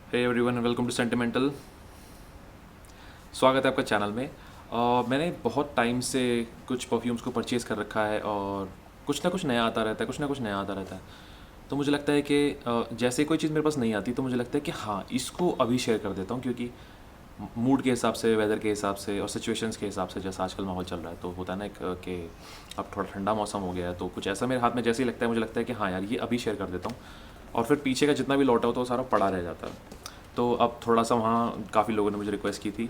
Hey everyone, welcome to sentimental. स्वागत है आपका चैनल में। मैंने बहुत टाइम से कुछ परफ्यूम्स को परचेज़ कर रखा है और कुछ ना कुछ नया आता रहता है, कुछ ना कुछ नया आता रहता है। तो मुझे लगता है कि जैसे कोई चीज़ मेरे पास नहीं आती तो मुझे लगता है कि हाँ, इसको अभी शेयर कर देता हूँ, क्योंकि मूड के हिसाब से, वेदर के हिसाब से और सिचुएशंस के हिसाब से, जैसा आजकल माहौल चल रहा है, तो होता है ना कि अब थोड़ा ठंडा मौसम हो गया है, तो कुछ ऐसा मेरे हाथ में जैसे ही लगता है, मुझे लगता है कि हाँ यार, ये अभी शेयर कर देता हूँ। और फिर पीछे का जितना भी लौटा हो तो वो सारा पड़ा रह जाता है। तो अब थोड़ा सा वहाँ काफ़ी लोगों ने मुझे रिक्वेस्ट की थी।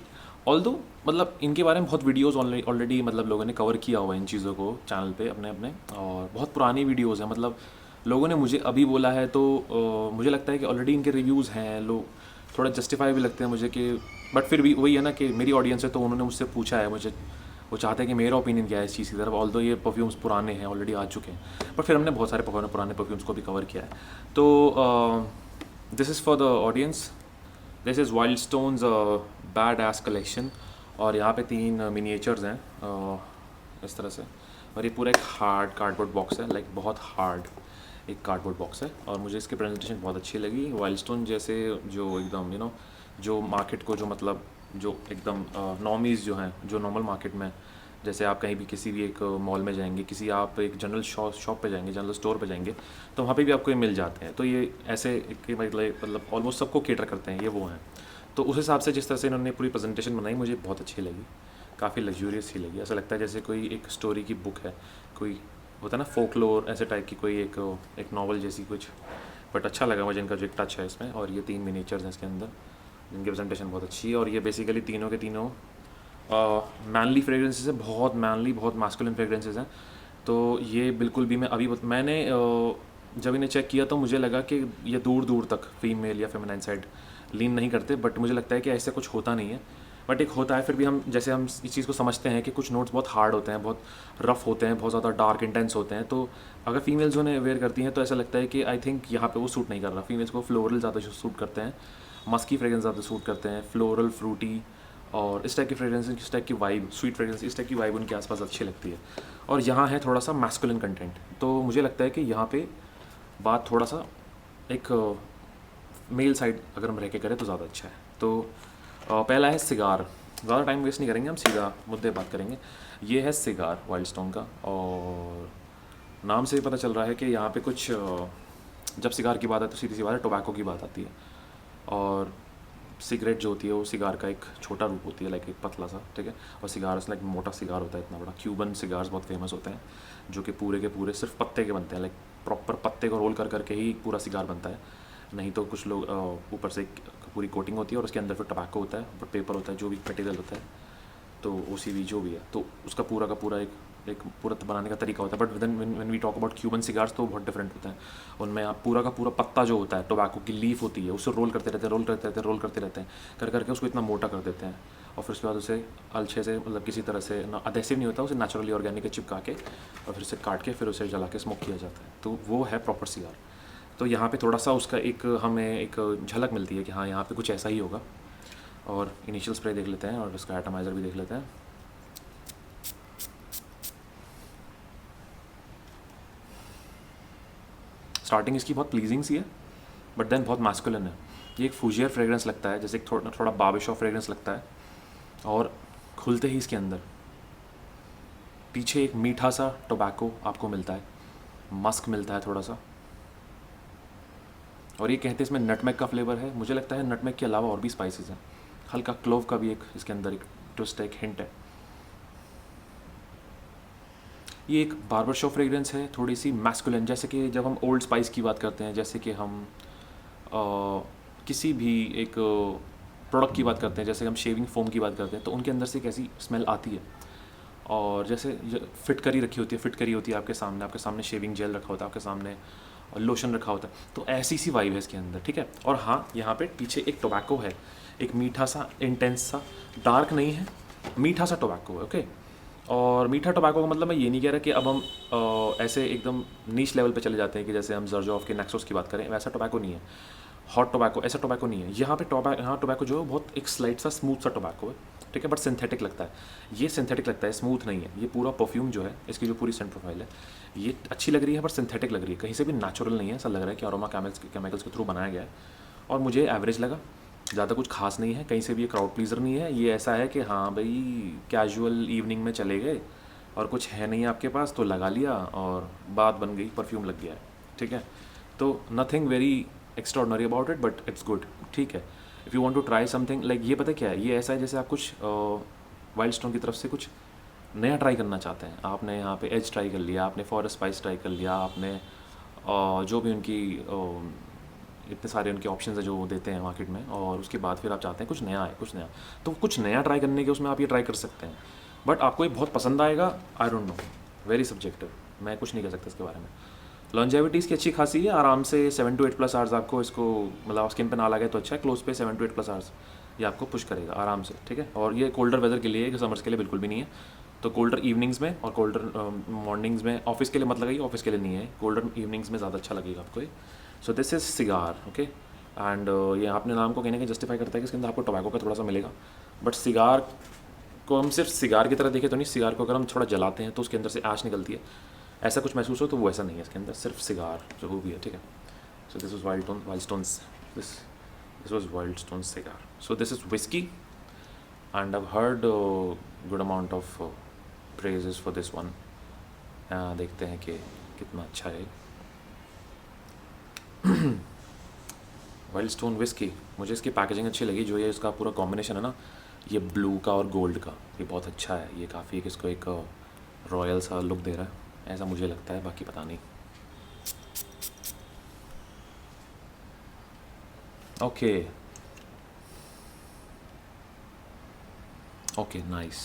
ऑल्दो मतलब इनके बारे में बहुत वीडियोज़ ऑलरेडी मतलब लोगों ने कवर किया हुआ है इन चीज़ों को चैनल पे अपने अपने, और बहुत पुरानी वीडियोज़ हैं। मतलब लोगों ने मुझे अभी बोला है तो मुझे लगता है कि ऑलरेडी इनके रिव्यूज़ हैं, लोग थोड़ा जस्टिफाई भी लगते हैं मुझे कि, बट फिर भी वही है ना कि मेरी ऑडियंस है तो उन्होंने मुझसे पूछा है मुझे, वो चाहते हैं कि मेरा ओपिनियन क्या है इस चीज़ की तरफ। ऑल्दो ये परफ्यूम्स पुराने हैं, ऑलरेडी आ चुके हैं, पर फिर हमने बहुत सारे पुराने पुराने परफ्यूम्स को भी कवर किया है। तो this is for the audience. This is wild stones bad S collection. और यहाँ पे 3 मिनिएचर्स हैं इस तरह से। और ये पूरा एक हार्ड कार्डबोर्ड बॉक्स है, लाइक बहुत हार्ड एक कार्डबोर्ड बॉक्स है। और मुझे इसकी प्रेजेंटेशन बहुत अच्छी लगी। वाइल्ड स्टोन जैसे जो एकदम जो मार्केट को जो मतलब जो एकदम नॉर्मीज़ जो हैं, जो नॉर्मल मार्केट में, जैसे आप कहीं भी किसी भी एक मॉल में जाएंगे, किसी आप एक जनरल शॉप पे जाएंगे, जनरल स्टोर पे जाएंगे, तो वहाँ पे भी आपको ये मिल जाते हैं। तो ये ऐसे मतलब ऑलमोस्ट सबको केटर करते हैं, ये वो हैं। तो उस हिसाब से जिस तरह से इन्होंने पूरी प्रेजेंटेशन बनाई, मुझे बहुत अच्छी लगी। काफ़ी लग्जूरियस ही लगी। ऐसा लगता है जैसे कोई एक स्टोरी की बुक है, कोई होता है ना फोकलोर ऐसे टाइप की, कोई एक नॉवल जैसी कुछ। बट अच्छा लगा मुझे इनका जो एक टच है इसमें। और ये 3 मिनिएचर्स हैं इसके अंदर, जिनकी प्रेजेंटेशन बहुत अच्छी है। और ये बेसिकली तीनों के तीनों मैनली फ्रेगरेंसेस है, बहुत मैनली, बहुत मास्कुलिन फ्रेगरेंसेस हैं। तो ये बिल्कुल भी, मैं अभी मैंने जब इन्हें चेक किया तो मुझे लगा कि ये दूर दूर तक फीमेल या फेमिनाइन साइड लीन नहीं करते, बट मुझे लगता है कि ऐसा कुछ होता नहीं है। बट एक होता है फिर भी, हम जैसे हम इस चीज़ को समझते हैं कि कुछ नोट्स बहुत हार्ड होते हैं, बहुत रफ होते हैं, बहुत ज़्यादा डार्क इंटेंस होते हैं। तो अगर फीमेल्स उन्हें वेयर करती हैं तो ऐसा लगता है कि आई थिंक यहाँ पे वो सूट नहीं कर रहा। फीमेल्स को फ्लोरल ज़्यादा सूट करते हैं, मस्की फ्रेगरेंस ज़्यादा सूट करते हैं, फ्लोरल, फ्रूटी और इस टाइप की फ्रेगरेंस, इस टाइप की वाइब, स्वीट फ्रेगरेंस, इस टाइप की वाइब उनके आसपास अच्छी लगती है। और यहाँ है थोड़ा सा मैस्कुलिन कंटेंट, तो मुझे लगता है कि यहाँ पे बात थोड़ा सा एक मेल साइड अगर हम रह के करें तो ज़्यादा अच्छा है। तो पहला है सिगार। ज़्यादा टाइम वेस्ट नहीं करेंगे, हम सीधा मुद्दे बात करेंगे। ये है सिगार वाइल्ड स्टोन का। और नाम से ही पता चल रहा है कि यहाँ पे कुछ जब सिगार की बात है तो सीधी सी बात है, टोबैको की बात आती है। और सिगरेट जो होती है वो सिगार का एक छोटा रूप होती है, लाइक एक पतला सा, ठीक है। और सिगार लाइक मोटा सिगार होता है, इतना बड़ा। क्यूबन सिगार्स बहुत फेमस होते हैं, जो कि पूरे के पूरे सिर्फ पत्ते के बनते हैं, लाइक प्रॉपर पत्ते को रोल कर करके ही पूरा सिगार बनता है। नहीं तो कुछ लोग ऊपर से पूरी कोटिंग होती है और उसके अंदर फिर टबैको होता है, पेपर होता है, जो भी मटेरियल होता है, तो ओ सी वी जो भी है, तो उसका पूरा का पूरा एक पूरा बनाने का तरीका होता है। But then when we talk about Cuban cigars तो बहुत डिफरेंट होता है। उनमें आप पूरा का पूरा पत्ता जो होता है, टोबैको की लीफ होती है, उससे रोल करते रहते हैं, रोल करते रहते हैं, रोल करते रहते हैं, कर करके उसको इतना मोटा कर देते हैं। और फिर उसके बाद उसे अलछे से, मतलब किसी तरह से ना अधेसिव नहीं होता, उसे नेचुरली ऑर्गेनिक चिपका के और फिर उसे काट के फिर उसे जला के स्मोक किया जाता है। तो वो है प्रॉपर सिगार। तो यहाँ पे थोड़ा सा उसका एक हमें एक झलक मिलती है कि हाँ, यहाँ पे कुछ ऐसा ही होगा। और इनिशियल स्प्रे देख लेते हैं और इसका एटमाइज़र भी देख लेते हैं। स्टार्टिंग इसकी बहुत प्लीजिंग सी है, बट देन बहुत मास्कुलिन है। ये एक फूजियर फ्रेग्रेंस लगता है, जैसे एक थोड़ा थोड़ा बार्बरशॉप फ्रेग्रेंस लगता है। और खुलते ही इसके अंदर पीछे एक मीठा सा टोबैको आपको मिलता है, मस्क मिलता है थोड़ा सा। और ये कहते हैं इसमें नटमेग का फ्लेवर है। मुझे लगता है नटमेग के अलावा और भी स्पाइसेस हैं, हल्का क्लोव का भी एक इसके अंदर एक ट्विस्ट है, एक हिंट है। ये एक बार्बर शॉप फ्रेग्रेंस है, थोड़ी सी मैस्कुलिन, जैसे कि जब हम ओल्ड स्पाइस की बात करते हैं, जैसे कि हम किसी भी एक प्रोडक्ट की बात करते हैं, जैसे हम शेविंग फोम की बात करते हैं, तो उनके अंदर से एक ऐसी स्मेल आती है। और जैसे फिटकरी रखी होती है, फिटकरी होती है आपके सामने शेविंग जेल रखा होता है, आपके सामने लोशन रखा होता है, तो ऐसी सी वाइब है इसके अंदर, ठीक है। और हाँ, यहाँ पे पीछे एक टोबैको है, एक मीठा सा, इंटेंस सा, डार्क नहीं है, मीठा सा टोबैको है, ओके। और मीठा टोबैको का मतलब मैं ये नहीं कह रहा कि अब हम ऐसे एकदम नीच लेवल पे चले जाते हैं कि जैसे हम जर्जॉफ के नेक्सोस की बात करें, वैसा टोबैको नहीं है। हॉट टोबैको, ऐसा टोबैको नहीं है। यहाँ पे यहाँ टोबैको जो है बहुत एक स्लाइट सा स्मूथ सा टोबैको है, ठीक है, बट सिंथेटिक लगता है। ये सिंथेटिक लगता है, स्मूथ नहीं है। ये पूरा परफ्यूम जो है, इसकी जो पूरी सेंट प्रोफाइल है, ये अच्छी लग रही है, बट सिंथेटिक लग रही है, कहीं से भी नेचुरल नहीं है। ऐसा लग रहा है कि अरोमा केमिकल्स के थ्रू बनाया गया है। और मुझे एवरेज लगा, ज़्यादा कुछ खास नहीं है, कहीं से भी ये क्राउड प्लीज़र नहीं है। ये ऐसा है कि हाँ भाई कैजुअल इवनिंग में चले गए और कुछ है नहीं आपके पास तो लगा लिया और बात बन गई, परफ्यूम लग गया है, ठीक है। तो nothing very extraordinary about it, but it's good, ठीक है। If you want to try something like, ये पता क्या है, ये ऐसा है जैसे आप कुछ वाइल्ड स्टोन की तरफ से कुछ नया ट्राई करना चाहते हैं। आपने यहाँ पे एज ट्राई कर लिया, आपने फॉरेस्ट स्पाइस ट्राई कर लिया, आपने जो भी उनकी इतने सारे उनके ऑप्शंस है जो वो देते हैं मार्केट में, और उसके बाद फिर आप चाहते हैं कुछ नया है, कुछ नया, तो कुछ नया ट्राई करने के उसमें आप ये ट्राई कर सकते हैं। बट आपको ये बहुत पसंद आएगा, I don't know, very subjective, मैं कुछ नहीं कह सकता इसके बारे में। लॉन्जेविटी इसकी अच्छी खासी है, आराम से 7 to 8 प्लस आवर्स आपको इसको, मतलब स्किन पे ना लगे तो अच्छा है, क्लोज पे 7 to 8 प्लस आवर्स ये आपको पुश करेगा आराम से, ठीक है। और ये कोल्डर वेदर के लिए है, कि समर्स के लिए बिल्कुल भी नहीं है। तो कोल्डर इवनिंग्स में और कोल्डर मॉर्निंग्स में, ऑफिस के लिए मत लगाइए, ऑफिस के लिए नहीं है, कोल्डर इवनिंग्स में ज़्यादा अच्छा लगेगा आपको ये। So this is cigar, okay. And ये आपने नाम को कहने के जस्टिफाई करता है कि इसके अंदर आपको टोबैको का थोड़ा सा मिलेगा, बट सिगार को हम सिर्फ सिगार की तरह देखें तो नहीं, सिगार को अगर हम थोड़ा जलाते हैं तो उसके अंदर से ऐश निकलती है, ऐसा कुछ महसूस हो तो वो ऐसा नहीं है, इसके अंदर सिर्फ सिगार जो वो भी है, ठीक है। So this is wild stones, this was wild stone cigar. So this is whisky and I've heard good amount of praises for this one. देखते हैं कि कितना अच्छा है। वाइल्ड स्टोन विस्की, मुझे इसकी पैकेजिंग अच्छी लगी, जो ये इसका पूरा कॉम्बिनेशन है ना, ये ब्लू का और गोल्ड का, ये बहुत अच्छा है। ये काफ़ी इसको एक रॉयल सा लुक दे रहा है, ऐसा मुझे लगता है, बाकी पता नहीं। ओके ओके नाइस,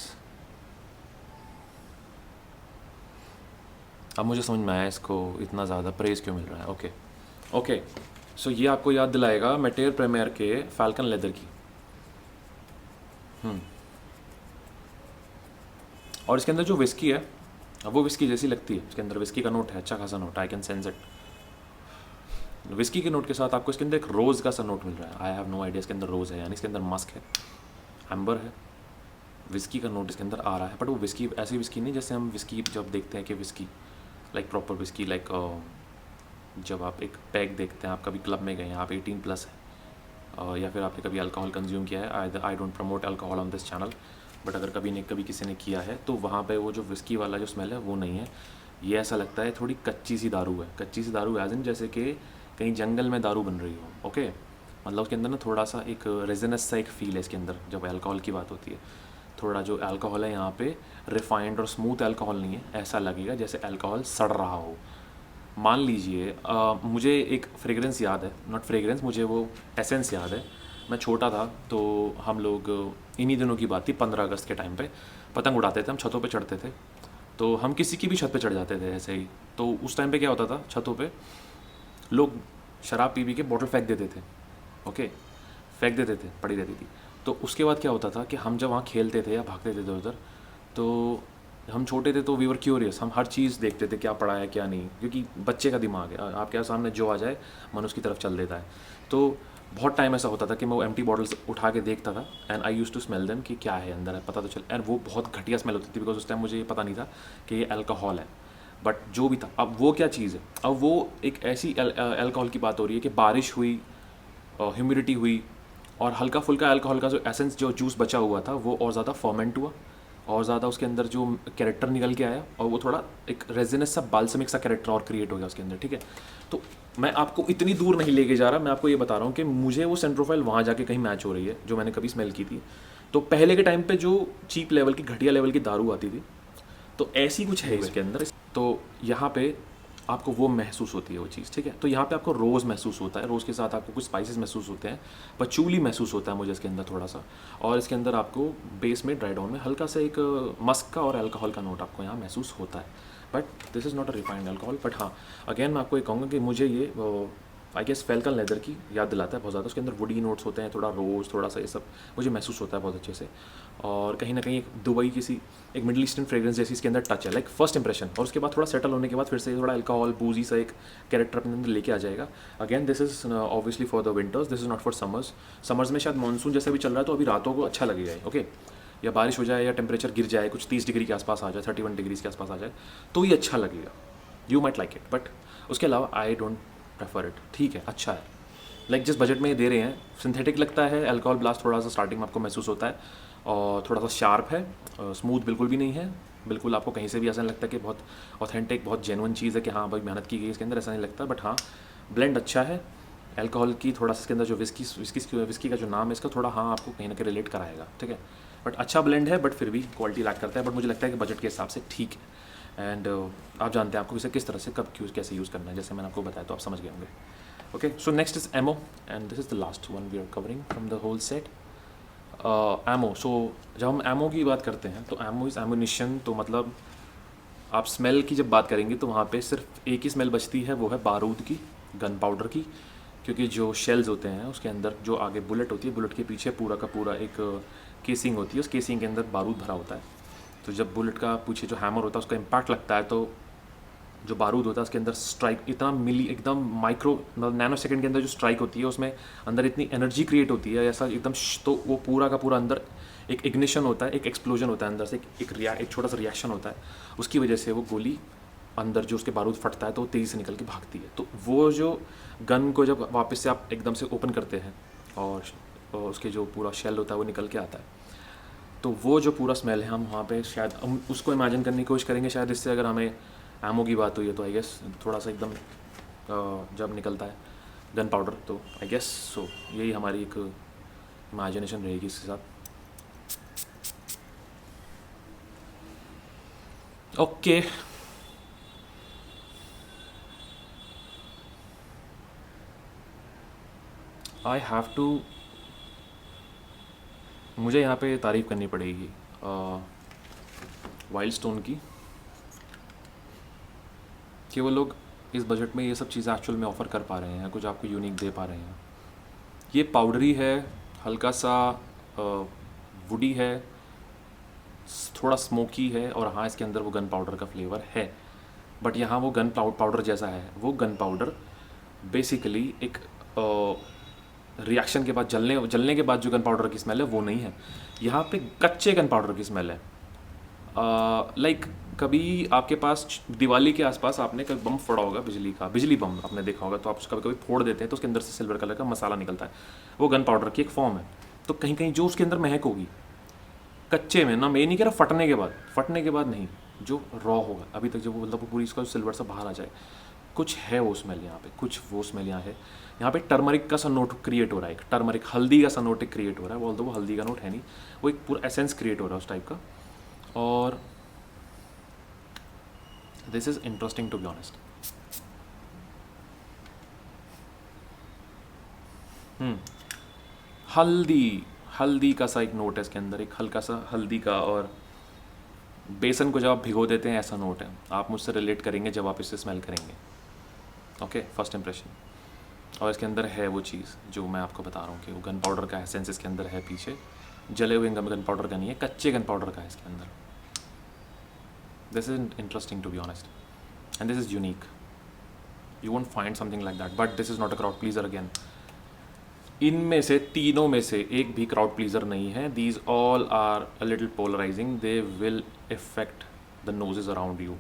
अब मुझे समझ में आया इसको इतना ज़्यादा प्रेज़ क्यों मिल रहा है। ओके ओके, सो ये आपको याद दिलाएगा मेटेर प्रीमियर के फैल्कन लेदर की। और इसके अंदर जो विस्की है वो विस्की जैसी लगती है, इसके अंदर विस्की का नोट है, अच्छा खासा note, I can sense it. Whisky के नोट के साथ आपको इसके अंदर एक रोज़ का सा नोट मिल रहा है। आई हैव नो आइडिया इसके अंदर रोज़ है, यानी इसके अंदर मस्क है, एम्बर है, विस्की का नोट इसके अंदर आ रहा है। बट वो विस्की ऐसी विस्की नहीं जैसे हम विस्की जब देखते हैं कि whisky like proper whisky, like जब आप एक पैक देखते हैं, आप कभी क्लब में गए हैं, आप 18 प्लस है, या फिर आपने कभी अल्कोहल कंज्यूम किया है। I don't promote alcohol on this channel, but अगर कभी किसी ने किया है तो वहाँ पे वो जो विस्की वाला जो स्मेल है वो नहीं है। ये ऐसा लगता है थोड़ी कच्ची सी दारू है, कच्ची सी दारू एज इन जैसे कि कहीं जंगल में दारू बन रही हो, ओके। मतलब उसके अंदर ना थोड़ा सा एक रेजिनस सा एक फील है इसके अंदर जब अल्कोहल की बात होती है। थोड़ा जो अल्कोहल है यहाँ पे रिफाइंड और स्मूथ अल्कोहल नहीं है, ऐसा लगेगा जैसे अल्कोहल सड़ रहा हो। मान लीजिए मुझे एक फ्रेगरेंस याद है, नॉट फ्रेगरेंस, मुझे वो एसेंस याद है। मैं छोटा था तो हम लोग, इन्हीं दिनों की बात थी, 15 अगस्त के टाइम पे पतंग उड़ाते थे, हम छतों पे चढ़ते थे। तो हम किसी की भी छत पे चढ़ जाते थे ऐसे ही। तो उस टाइम पे क्या होता था, छतों पे लोग शराब पी के बॉटल फेंक देते थे, ओके, फेंक देते थे, पड़ी रहती थी। तो उसके बाद क्या होता था कि हम जब वहाँ खेलते थे या भागते थे इधर उधर, तो हम छोटे थे तो वी वर क्यूरियस, हम हर चीज़ देखते थे क्या पड़ा है क्या नहीं, क्योंकि बच्चे का दिमाग है, आपके सामने जो आ जाए मन उसकी तरफ चल देता है। तो बहुत टाइम ऐसा होता था कि मैं वो एम्प्टी बॉटल्स उठा के देखता था, and I use to smell them कि क्या है अंदर है, पता तो चल। एंड वो बहुत घटिया स्मेल होती थी, बिकॉज उस टाइम मुझे ये पता नहीं था कि ये अल्कोहल है। बट जो भी था, अब वो क्या चीज़ है, अब वो एक ऐसी अल्कोहल की बात हो रही है कि बारिश हुई, ह्यूमिडिटी हुई, और हल्का फुल्का अल्कोहल का जो एसेंस, जो जूस बचा हुआ था, वो और ज़्यादा फर्मेंट हुआ, और ज़्यादा उसके अंदर जो कैरेक्टर निकल के आया, और वो थोड़ा एक रेजिनस सा बाल्समिक सा कैरेक्टर और क्रिएट हो गया उसके अंदर, ठीक है। तो मैं आपको इतनी दूर नहीं लेके जा रहा, मैं आपको ये बता रहा हूँ कि मुझे वो सेंट प्रोफाइल वहाँ जाके कहीं मैच हो रही है जो मैंने कभी स्मेल की थी। तो पहले के टाइम पे जो चीप लेवल की, घटिया लेवल की दारू आती थी, तो ऐसी कुछ है इसके अंदर। तो यहाँ पे आपको वो महसूस होती है वो चीज़, ठीक है। तो यहाँ पे आपको रोज़ महसूस होता है, रोज़ के साथ आपको कुछ स्पाइसेस महसूस होते हैं, पचूली महसूस होता है मुझे इसके अंदर थोड़ा सा, और इसके अंदर आपको बेस में, ड्राई डाउन में हल्का सा एक मस्क का और अल्कोहल का नोट आपको यहाँ महसूस होता है। But this is not a refined alcohol. But हाँ, अगेन मैं आपको ये कहूँगा कि मुझे ये आई गेस फैल्कन लेदर की याद दिलाता है बहुत ज़्यादा। उसके अंदर वुडी नोट्स होते हैं, थोड़ा रोज़, थोड़ा सा ये सब मुझे महसूस होता है बहुत अच्छे से। और कहीं ना कहीं एक दुबई किसी एक मिडल ईस्टर्न फ्रेग्रेंस जैसी इसके अंदर टच है, लाइक फर्स्ट इंप्रेशन, और उसके बाद थोड़ा सेटल होने के बाद फिर से थोड़ा अल्कोहल बूजी सा एक कैरेक्टर अपने अंदर लेके आ जाएगा। Again this is obviously for the winters, this is not for summers. Summers में शायद मानसून जैसा भी चल रहा है तो अभी रातों को अच्छा लगेगा, ओके, या बारिश हो जाए या टेम्परेचर गिर जाए, कुछ 30 डिग्री के आसपास आ जाए, 31 डिग्रीज के आसपास आ जाए, तो ये अच्छा लगेगा, you might like it. But उसके अलावा आई डोंट प्रेफर इट, ठीक है, अच्छा है, लाइक जिस बजट में ये दे रहे हैं, सिंथेटिक लगता है, अल्कोहल ब्लास्ट थोड़ा सा स्टार्टिंग में आपको महसूस होता है और थोड़ा सा शार्प है, स्मूथ बिल्कुल भी नहीं है, बिल्कुल आपको कहीं से भी ऐसा नहीं लगता कि बहुत ऑथेंटिक बहुत जेन्युइन चीज़ है कि हाँ भाई मेहनत की गई इसके अंदर, ऐसा नहीं लगता। बट हाँ, ब्लेंड अच्छा है। अल्कोहल की थोड़ा सा इसके अंदर जो विस्की का जो नाम है इसका, थोड़ा हाँ आपको कहीं ना कहीं रिलेट कराएगा, ठीक है। बट अच्छा ब्लेंड है, बट फिर भी क्वालिटी लैक करता है। बट मुझे लगता है कि बजट के हिसाब से ठीक है। एंड आप जानते हैं आपको इसे किस तरह से कब कैसे यूज़ करना है, जैसे मैंने आपको बताया तो आप समझ गए होंगे। Okay, so next is MO and this is the last one we are covering from the whole set. MO, so जब हम एमओ की बात करते हैं तो एमओ इज़ एमुनिशन। तो मतलब आप स्मेल की जब बात करेंगे तो वहाँ पे सिर्फ एक ही स्मेल बचती है, वो है बारूद की, गन पाउडर की। क्योंकि जो शेल्स होते हैं उसके अंदर जो आगे बुलेट होती है, बुलेट के पीछे पूरा का पूरा एक केसिंग होती है, उस केसिंग के अंदर बारूद भरा होता है। तो जब बुलेट का पीछे जो हैमर होता है उसका इम्पैक्ट लगता है, तो जो बारूद होता है उसके अंदर स्ट्राइक इतना मिली एकदम माइक्रो मतलब नैनो सेकंड के अंदर जो स्ट्राइक होती है उसमें अंदर इतनी एनर्जी क्रिएट होती है ऐसा एकदम तो वो पूरा का पूरा अंदर एक इग्निशन होता है, एक एक्सप्लोजन होता है अंदर से, एक छोटा सा रिएक्शन होता है। उसकी वजह से वो गोली अंदर जो उसके बारूद फटता है तो वो तेज़ी से निकल के भागती है। तो वो जो गन को जब वापस से आप एकदम से ओपन करते हैं और उसके जो पूरा शेल होता है वो निकल के आता है, तो वो जो पूरा स्मेल है हम वहाँ पे शायद हम उसको इमेजिन करने की कोशिश करेंगे। शायद इससे अगर हमें एमओ की बात हुई है तो आई गेस थोड़ा सा एकदम जब निकलता है गन पाउडर, तो आई गेस सो यही हमारी एक इमेजिनेशन रहेगी इसके साथ। ओके, आई हैव टू, मुझे यहाँ पे तारीफ़ करनी पड़ेगी वाइल्ड स्टोन की, कि वो लोग इस बजट में ये सब चीज़ें एक्चुअल में ऑफ़र कर पा रहे हैं, कुछ आपको यूनिक दे पा रहे हैं। ये पाउडरी है, हल्का सा वुडी है, थोड़ा स्मोकी है, और हाँ इसके अंदर वो गन पाउडर का फ्लेवर है। बट यहाँ वो गन पाउडर जैसा है, वो गन पाउडर बेसिकली एक रिएक्शन के बाद जलने के बाद जो गन पाउडर की स्मेल है वो नहीं है। यहाँ पे कच्चे गन पाउडर की स्मेल है। लाइक कभी आपके पास दिवाली के आसपास आपने कभी बम फोड़ा होगा, बिजली बम आपने देखा होगा, तो आप कभी कभी फोड़ देते हैं तो उसके अंदर से सिल्वर कलर का मसाला निकलता है, वो गन पाउडर की एक फॉर्म है। तो कहीं कहीं जो उसके अंदर महक होगी कच्चे में ना, मैं ये नहीं कह रहा फटने के बाद नहीं, जो रॉ होगा अभी तक, जब वो मतलब पूरी इसका सिल्वर सा बाहर आ जाए, कुछ है वो स्मेल यहाँ पे, कुछ वो स्मेल यहाँ पे टर्मरिक का सा नोट क्रिएट हो रहा है, एक टर्मरिक हल्दी का सा नोट क्रिएट हो रहा है। बोल वो हल्दी का नोट है नहीं, वो एक पूरा एसेंस क्रिएट हो रहा है उस टाइप का। और this is interesting to be honest. हल्दी का सा एक नोट है इसके अंदर, एक हल्का सा हल्दी का, और बेसन को जब आप भिगो देते हैं ऐसा नोट है। आप मुझसे रिलेट करेंगे जब आप इसे स्मेल करेंगे। Okay, first impression. और इसके अंदर है वो चीज़ जो मैं आपको बता रहा हूँ कि वो गन पाउडर का एसेंस इसके अंदर है पीछे, जले हुए गन पाउडर का नहीं है, कच्चे गन पाउडर का है इसके अंदर। This is interesting to be honest and this is unique, you won't find something like that. But this is not a crowd pleaser again. इनमें से तीनों में से एक भी क्राउड प्लीजर नहीं है। These all are a little polarising, they will affect the noses around you.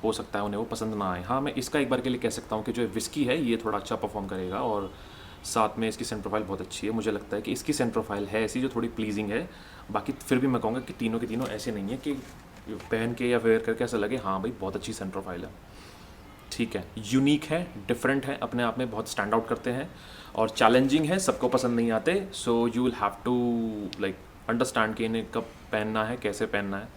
हो सकता है उन्हें वो पसंद ना आए। हाँ, मैं इसका एक बार के लिए कह सकता हूँ कि जो विस्की है ये थोड़ा अच्छा परफॉर्म करेगा, और साथ में इसकी सेंट प्रोफाइल बहुत अच्छी है। मुझे लगता है कि इसकी सेंट प्रोफाइल है ऐसी जो थोड़ी प्लीजिंग है। बाकी फिर भी मैं कहूँगा कि तीनों के तीनों ऐसे नहीं है कि पहन के या वेयर करके ऐसा लगे हाँ भाई बहुत अच्छी सेंट प्रोफाइल है। ठीक है, यूनिक है, डिफरेंट है, अपने आप में बहुत स्टैंड आउट करते हैं, और चैलेंजिंग है, सबको पसंद नहीं आते। So you will have to like understand कि इन्हें कब पहनना है, कैसे पहनना है,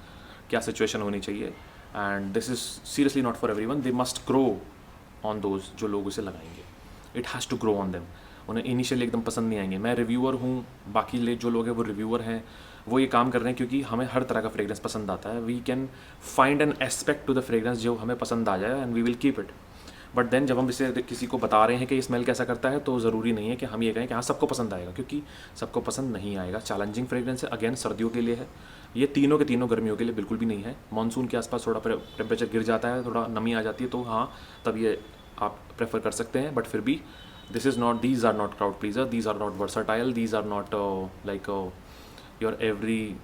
क्या सिचुएशन होनी चाहिए। And this is seriously not for everyone, they must grow on those जो लोग उसे लगाएंगे। It has to grow on them. उन्हें इनिशियली एकदम पसंद नहीं आएंगे। मैं रिव्यूअर हूँ, बाकी जो लोग हैं वो रिव्यूअर हैं, वो ये काम कर रहे हैं क्योंकि हमें हर तरह का फ्रेग्रेंस पसंद आता है। We can find an aspect to the fragrance जो हमें पसंद आ जाए and we will keep it. But then जब हम इसे किसी को बता रहे हैं कि ये स्मेल कैसा करता है, तो ज़रूरी नहीं है कि हम ये कहें कि हाँ सबको पसंद आएगा, क्योंकि सबको पसंद नहीं आएगा। चैलेंजिंग फ्रेग्रेंस है, अगेन सर्दियों के लिए है। ये तीनों के तीनों गर्मियों के लिए बिल्कुल भी नहीं है। मानसून के आसपास थोड़ा टेम्परेचर गिर जाता है, थोड़ा नमी आ जाती है, तो हाँ तब ये आप प्रेफर कर सकते हैं। बट फिर भी this is not, these are not crowd pleaser, these are not versatile, these are not like your every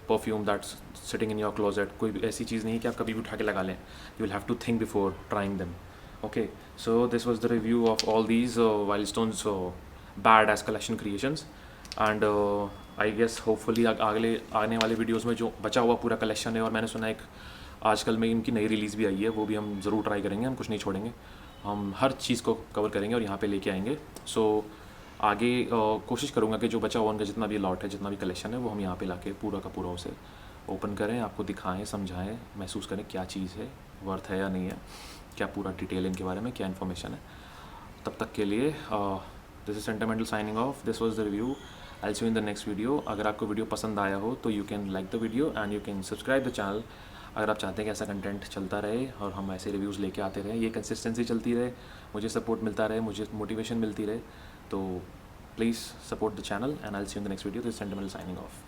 perfume that's sitting in your closet. कोई भी ऐसी चीज़ नहीं कि आप कभी भी उठा के लगा लें। You will have to think before trying them. Okay, so this was the review of all these Wildstone's badass collection creations, and I guess hopefully अगले आने वाले वीडियोस में जो बचा हुआ पूरा कलेक्शन है, और मैंने सुना एक आजकल में इनकी नई रिलीज़ भी आई है, वो भी हम ज़रूर ट्राई करेंगे, हम कुछ नहीं छोड़ेंगे, हम हर चीज़ को कवर करेंगे और यहाँ पे लेके आएंगे। सो आगे कोशिश करूँगा कि जो बचा हुआ उनका जितना भी लॉट है, जितना भी कलेक्शन है, वो हम यहाँ पे लाके पूरा का पूरा उसे ओपन करें, आपको दिखाएं, समझाएं, महसूस करें क्या चीज़ है, वर्थ है या नहीं है, क्या पूरा डिटेल इनके बारे में क्या इन्फॉर्मेशन है। तब तक के लिए this is sentimental signing off, this was the review, I see you in the next video. अगर आपको वीडियो पसंद आया हो तो you can like the video and you can subscribe the channel. अगर आप चाहते हैं कि ऐसा कंटेंट चलता रहे और हम ऐसे रिव्यूज़ लेके आते रहें, ये कंसिस्टेंसी चलती रहे, मुझे सपोर्ट मिलता रहे, मुझे मोटिवेशन मिलती रहे, तो please support the channel and I see you in the next video. This is sentimental signing of.